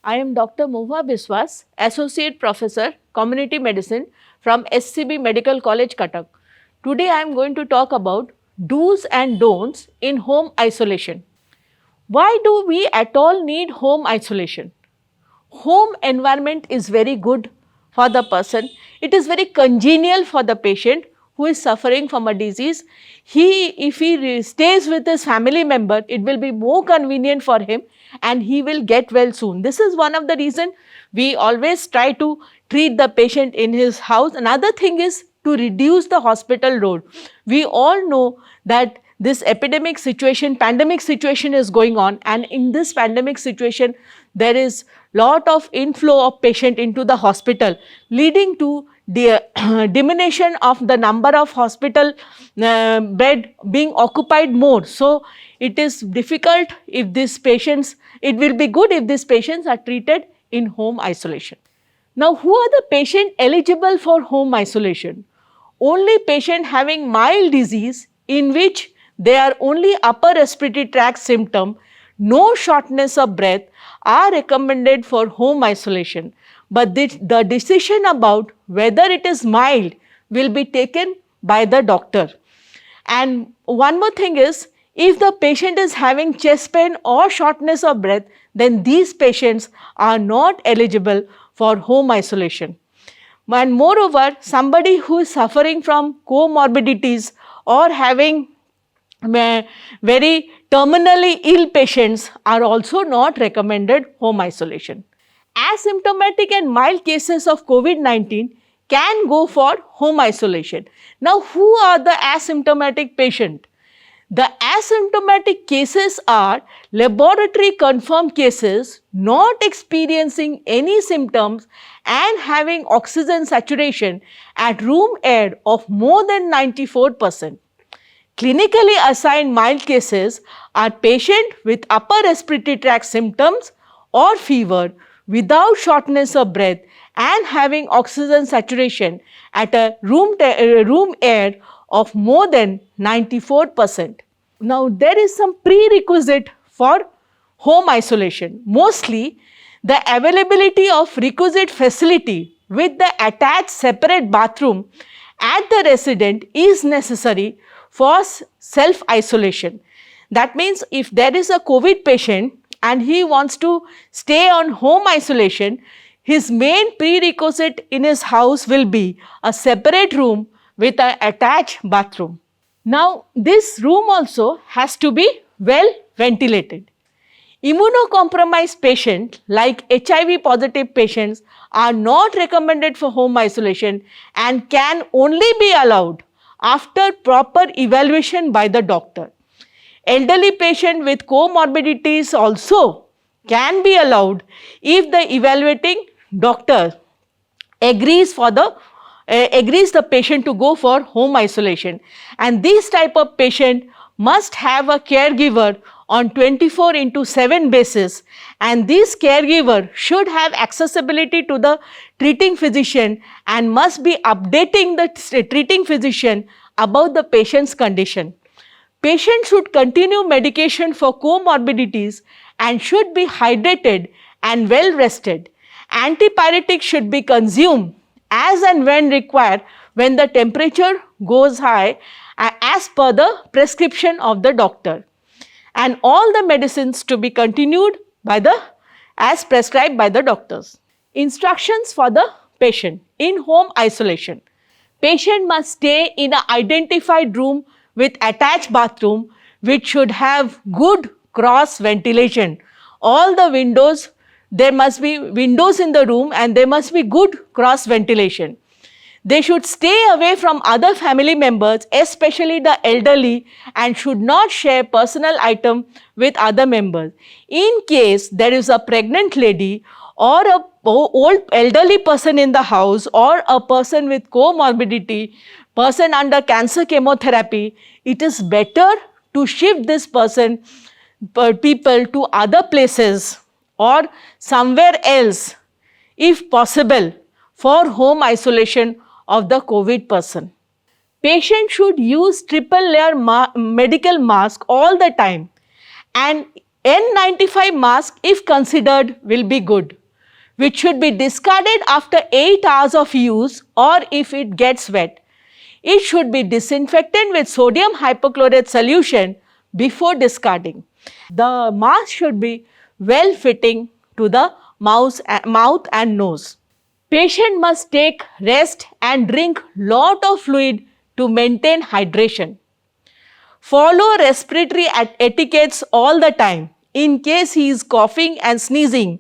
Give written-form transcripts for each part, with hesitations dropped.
I am Dr. Mohua Biswas, Associate Professor, Community Medicine from SCB Medical College, Cuttack. Today I am going to talk about do's and don'ts in home isolation. Why do we at all need home isolation? Home environment is very good for the person. It is very congenial for the patient who is suffering from a disease. If he stays with his family member, it will be more convenient for him and he will get well soon. This is one of the reasons we always try to treat the patient in his house. Another thing is to reduce the hospital load. We all know that this epidemic situation, pandemic situation is going on, and in this pandemic situation, there is lot of inflow of patient into the hospital, leading to the diminution of the number of hospital bed being occupied more. So it is difficult if these patients, it will be good if these patients are treated in home isolation. Now, who are the patients eligible for home isolation? Only patient having mild disease in which they are only upper respiratory tract symptom, no shortness of breath are recommended for home isolation. But the decision about whether it is mild will be taken by the doctor. And one more thing is, if the patient is having chest pain or shortness of breath, then these patients are not eligible for home isolation. And moreover, somebody who is suffering from comorbidities or having very terminally ill patients are also not recommended home isolation. Asymptomatic and mild cases of COVID-19 can go for home isolation. Now, who are the asymptomatic patient? The asymptomatic cases are laboratory confirmed cases not experiencing any symptoms and having oxygen saturation at room air of more than 94%. Clinically assigned mild cases are patients with upper respiratory tract symptoms or fever without shortness of breath and having oxygen saturation at a room air of more than 94%. Now, there is some prerequisite for home isolation. Mostly, the availability of requisite facility with the attached separate bathroom at the resident is necessary for self-isolation. That means if there is a COVID patient and he wants to stay on home isolation, his main prerequisite in his house will be a separate room with an attached bathroom. Now, this room also has to be well ventilated. Immunocompromised patients like HIV positive patients are not recommended for home isolation and can only be allowed after proper evaluation by the doctor. Elderly patients with comorbidities also can be allowed if the evaluating doctor agrees the patient to go for home isolation, and this type of patient must have a caregiver on 24/7 basis, and this caregiver should have accessibility to the treating physician and must be updating the treating physician about the patient's condition. Patient should continue medication for comorbidities and should be hydrated and well rested. Antipyretics should be consumed as and when required when the temperature goes high as per the prescription of the doctor, and all the medicines to be continued as prescribed by the doctors. Instructions for the patient in home isolation. Patient must stay in an identified room with attached bathroom which should have good cross ventilation. All the windows, there must be windows in the room and there must be good cross ventilation. They should stay away from other family members, especially the elderly, and should not share personal items with other members. In case there is a pregnant lady or a old elderly person in the house or a person with comorbidity, person under cancer chemotherapy, it is better to shift this people to other places or somewhere else if possible for home isolation of the COVID person. Patient should use triple layer medical mask all the time, and N95 mask, if considered, will be good, which should be discarded after 8 hours of use or if it gets wet. It should be disinfected with sodium hypochlorite solution before discarding. The mask should be well fitting to the mouth and nose. Patient must take rest and drink lot of fluid to maintain hydration. Follow respiratory etiquettes all the time. In case he is coughing and sneezing,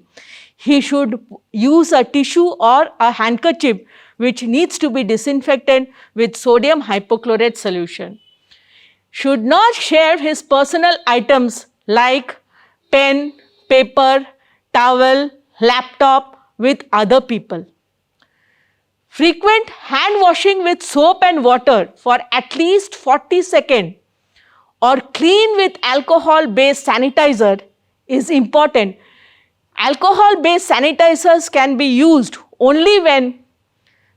he should use a tissue or a handkerchief which needs to be disinfected with sodium hypochlorite solution. Should not share his personal items like pen, paper, towel, laptop with other people. Frequent hand washing with soap and water for at least 40 seconds or clean with alcohol based sanitizer is important. Alcohol based sanitizers can be used only when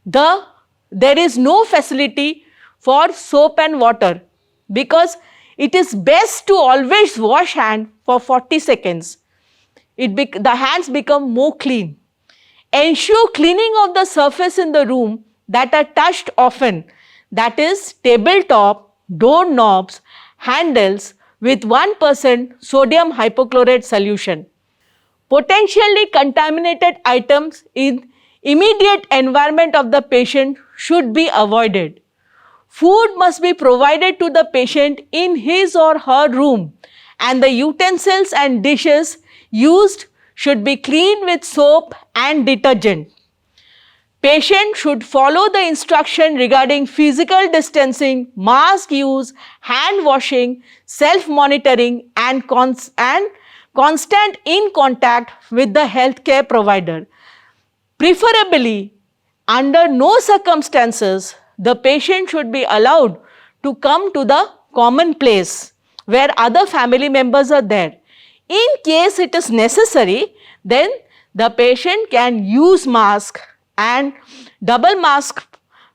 there is no facility for soap and water, because it is best to always wash hand for 40 seconds. The hands become more clean. Ensure cleaning of the surface in the room that are touched often, that is tabletop, door knobs, handles with 1% sodium hypochlorite solution. Potentially contaminated items in immediate environment of the patient should be avoided. Food must be provided to the patient in his or her room, and the utensils and dishes used should be cleaned with soap and detergent. Patient should follow the instruction regarding physical distancing, mask use, hand washing, self-monitoring and constant in contact with the healthcare provider. Preferably, under no circumstances, the patient should be allowed to come to the common place where other family members are there. In case it is necessary, then the patient can use mask and double mask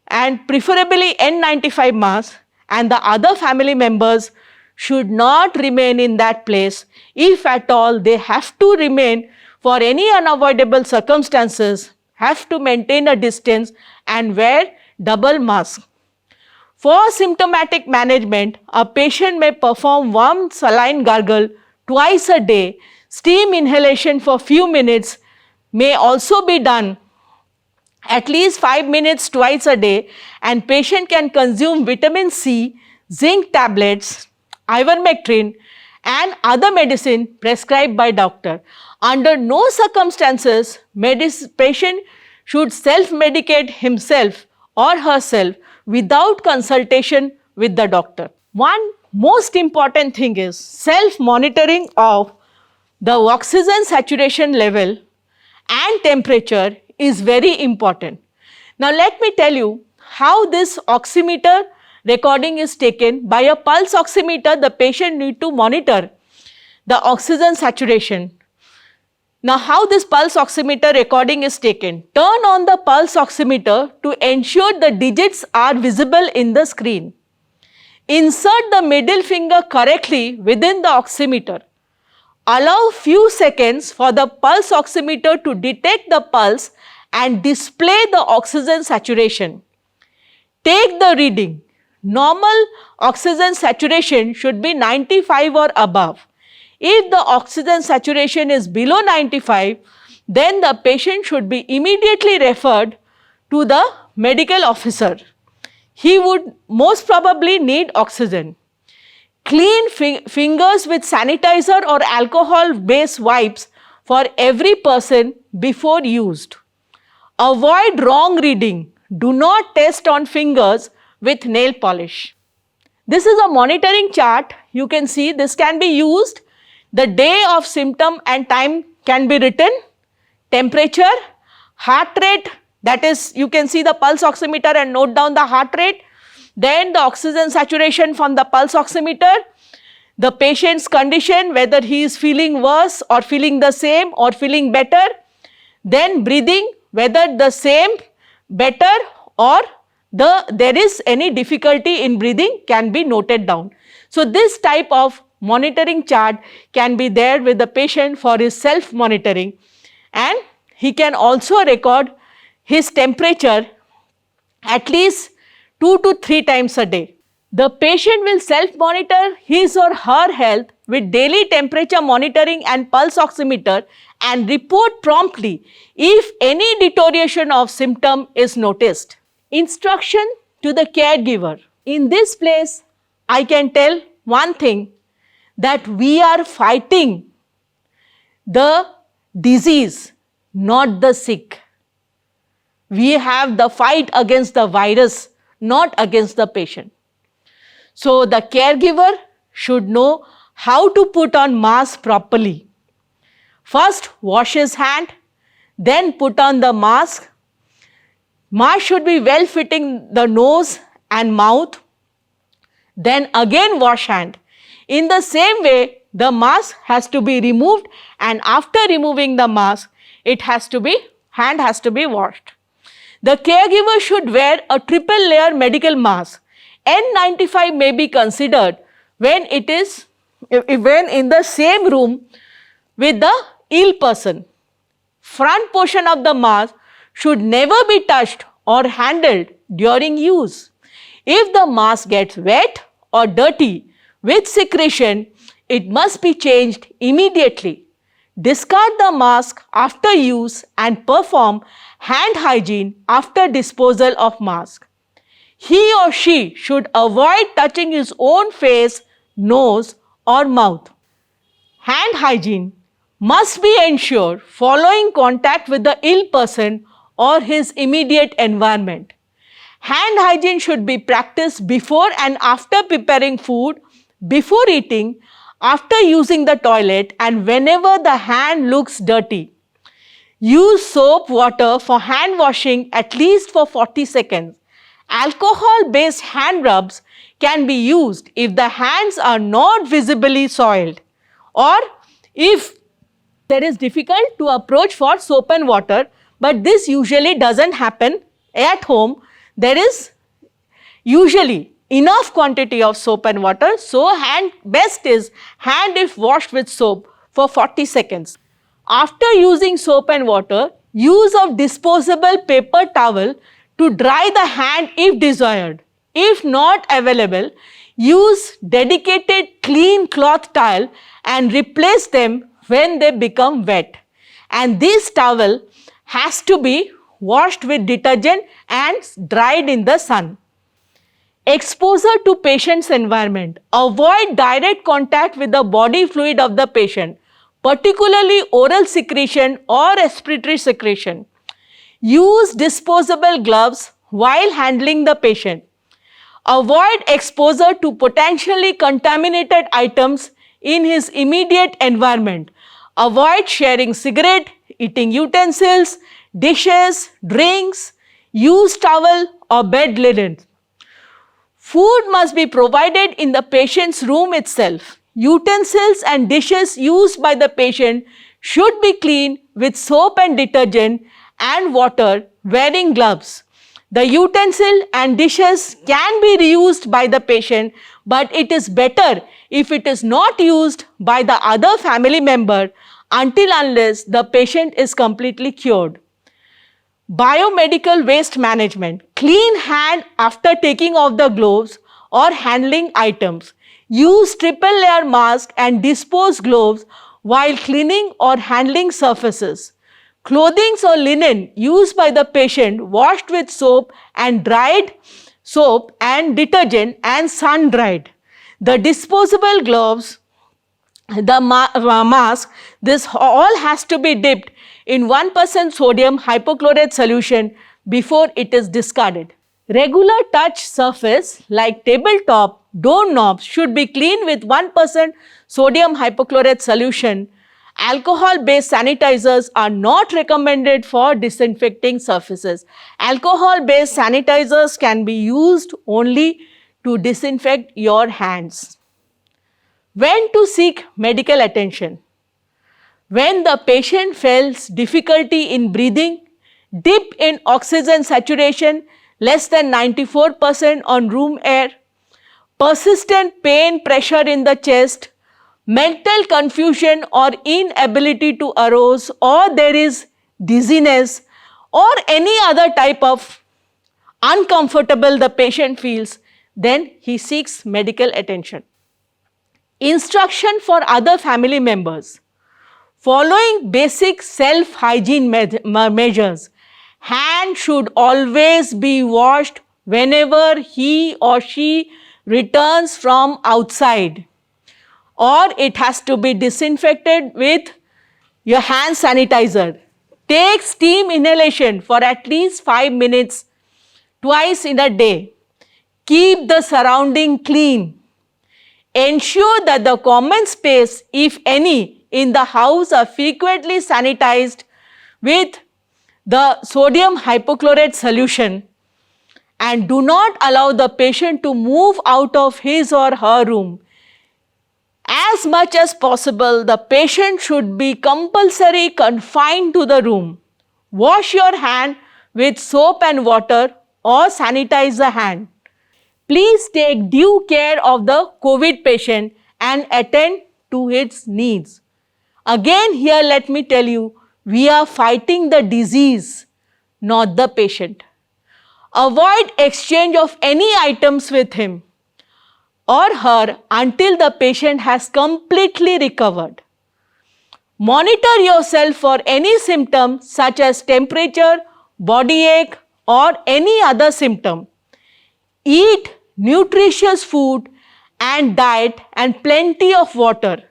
and preferably N95 mask, and the other family members should not remain in that place. If at all they have to remain for any unavoidable circumstances, have to maintain a distance and wear double mask. For symptomatic management, a patient may perform warm saline gargle twice a day. Steam inhalation for few minutes may also be done at least 5 minutes twice a day, and patient can consume vitamin C, zinc tablets, ivermectin and other medicine prescribed by doctor. Under no circumstances, patient should self-medicate himself or herself without consultation with the doctor. One most important thing is self-monitoring of the oxygen saturation level and temperature is very important. Now let me tell you how this oximeter recording is taken. By a pulse oximeter, the patient need to monitor the oxygen saturation. Now how this pulse oximeter recording is taken? Turn on the pulse oximeter to ensure the digits are visible in the screen. Insert the middle finger correctly within the oximeter. Allow few seconds for the pulse oximeter to detect the pulse and display the oxygen saturation. Take the reading. Normal oxygen saturation should be 95 or above. If the oxygen saturation is below 95, then the patient should be immediately referred to the medical officer. He would most probably need oxygen. Clean fingers with sanitizer or alcohol-based wipes for every person before used. Avoid wrong reading. Do not test on fingers with nail polish. This is a monitoring chart. You can see this can be used. The day of symptom and time can be written. Temperature, heart rate, that is you can see the pulse oximeter and note down the heart rate. Then the oxygen saturation from the pulse oximeter. The patient's condition, whether he is feeling worse or feeling the same or feeling better. Then breathing, whether the same, better or there is any difficulty in breathing can be noted down. So this type of monitoring chart can be there with the patient for his self-monitoring, and he can also record his temperature at least 2 to 3 times a day. The patient will self-monitor his or her health with daily temperature monitoring and pulse oximeter and report promptly if any deterioration of symptom is noticed. Instruction to the caregiver. In this place, I can tell one thing, that we are fighting the disease, not the sick. We have the fight against the virus, not against the patient. So the caregiver should know how to put on mask properly. First, wash his hand, then put on the mask. Mask should be well fitting the nose and mouth. Then again wash hand. In the same way, the mask has to be removed, and after removing the mask, hand has to be washed. The caregiver should wear a triple layer medical mask. N95 may be considered when in the same room with the ill person. Front portion of the mask should never be touched or handled during use. If the mask gets wet or dirty with secretion, it must be changed immediately. Discard the mask after use and perform hand hygiene after disposal of mask. He or she should avoid touching his own face, nose or mouth. Hand hygiene must be ensured following contact with the ill person or his immediate environment. Hand hygiene should be practiced before and after preparing food, before eating, after using the toilet, and whenever the hand looks dirty. Use soap water for hand washing at least for 40 seconds. Alcohol-based hand rubs can be used if the hands are not visibly soiled, or if there is difficult to approach for soap and water, but this usually doesn't happen at home. There is usually enough quantity of soap and water, so best is hand if washed with soap for 40 seconds. After using soap and water, use of disposable paper towel to dry the hand if desired. If not available, use dedicated clean cloth towel and replace them when they become wet. And this towel has to be washed with detergent and dried in the sun. Exposure to patient's environment. Avoid direct contact with the body fluid of the patient, particularly oral secretion or respiratory secretion. Use disposable gloves while handling the patient. Avoid exposure to potentially contaminated items in his immediate environment. Avoid sharing cigarette, eating utensils, dishes, drinks, used towel or bed linen. Food must be provided in the patient's room itself. Utensils and dishes used by the patient should be cleaned with soap and detergent and water, wearing gloves. The utensil and dishes can be reused by the patient, but it is better if it is not used by the other family member until unless the patient is completely cured. Biomedical waste management. Clean hand after taking off the gloves or handling items. Use triple layer mask and dispose gloves while cleaning or handling surfaces. Clothing or linen used by the patient washed with soap and detergent and sun dried. The disposable gloves, the mask, this all has to be dipped in 1% sodium hypochlorite solution before it is discarded. Regular touch surface like tabletop, doorknobs should be cleaned with 1% sodium hypochlorite solution. Alcohol-based sanitizers are not recommended for disinfecting surfaces. Alcohol-based sanitizers can be used only to disinfect your hands. When to seek medical attention? When the patient feels difficulty in breathing, dip in oxygen saturation less than 94% on room air, persistent pain, pressure in the chest, mental confusion or inability to arouse, or there is dizziness or any other type of uncomfortable the patient feels, then he seeks medical attention. Instruction for other family members. Following basic self-hygiene measures. Hand should always be washed whenever he or she returns from outside, or it has to be disinfected with your hand sanitizer. Take steam inhalation for at least 5 minutes twice in a day. Keep the surrounding clean. Ensure that the common space, if any, in the house are frequently sanitized with the sodium hypochlorite solution, and do not allow the patient to move out of his or her room. As much as possible, the patient should be compulsory confined to the room. Wash your hand with soap and water or sanitize the hand. Please take due care of the COVID patient and attend to its needs. Again, here let me tell you, we are fighting the disease, not the patient. Avoid exchange of any items with him or her until the patient has completely recovered. Monitor yourself for any symptom such as temperature, body ache or any other symptom. Eat nutritious food and diet and plenty of water.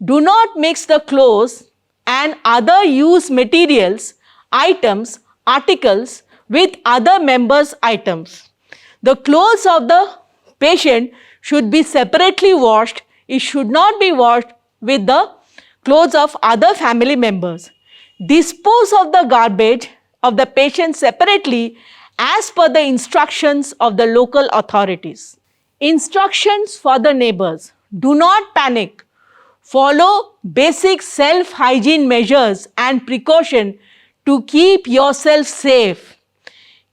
Do not mix the clothes and other used materials, items, articles with other members' items. The clothes of the patient should be separately washed. It should not be washed with the clothes of other family members. Dispose of the garbage of the patient separately as per the instructions of the local authorities. Instructions for the neighbors. Do not panic. Follow basic self-hygiene measures and precaution to keep yourself safe.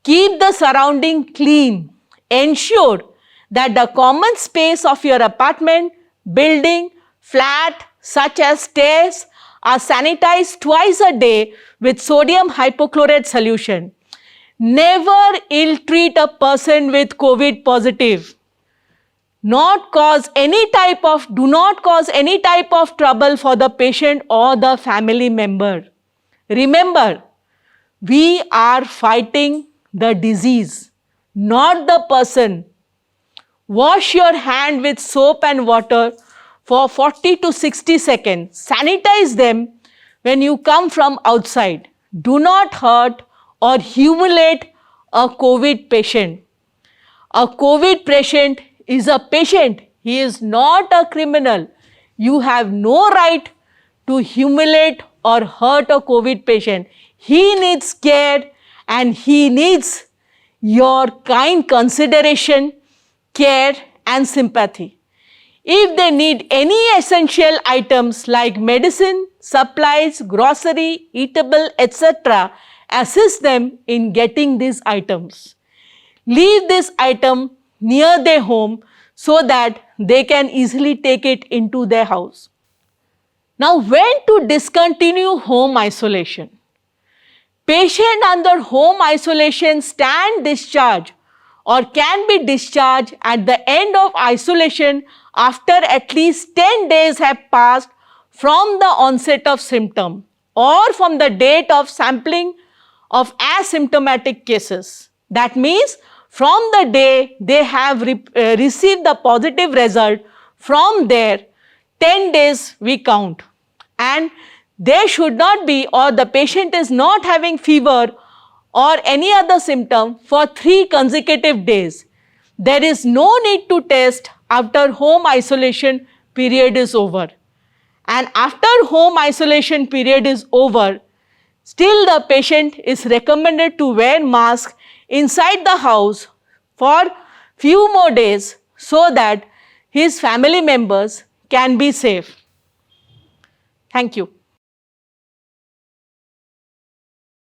Keep the surrounding clean. Ensure that the common space of your apartment, building, flat, such as stairs, are sanitized twice a day with sodium hypochlorite solution. Never ill-treat a person with COVID positive. Do not cause any type of trouble for the patient or the family member. Remember, we are fighting the disease, not the person. Wash your hand with soap and water for 40 to 60 seconds. Sanitize them when you come from outside. Do not hurt or humiliate a COVID patient. A COVID patient is a patient. He is not a criminal. You have no right to humiliate or hurt a COVID patient. He needs care and he needs your kind consideration, care and sympathy. If they need any essential items like medicine, supplies, grocery, eatable, etc., assist them in getting these items. Leave this item near their home so that they can easily take it into their house. Now, when to discontinue home isolation? Patient under home isolation stand discharge or can be discharged at the end of isolation after at least 10 days have passed from the onset of symptom or from the date of sampling of asymptomatic cases. That means from the day they have received the positive result, from there 10 days we count, and there should not be, or the patient is not having fever or any other symptom for 3 consecutive days. There is no need to test after home isolation period is over. And after home isolation period is over, still the patient is recommended to wear mask inside the house for few more days so that his family members can be safe. Thank you.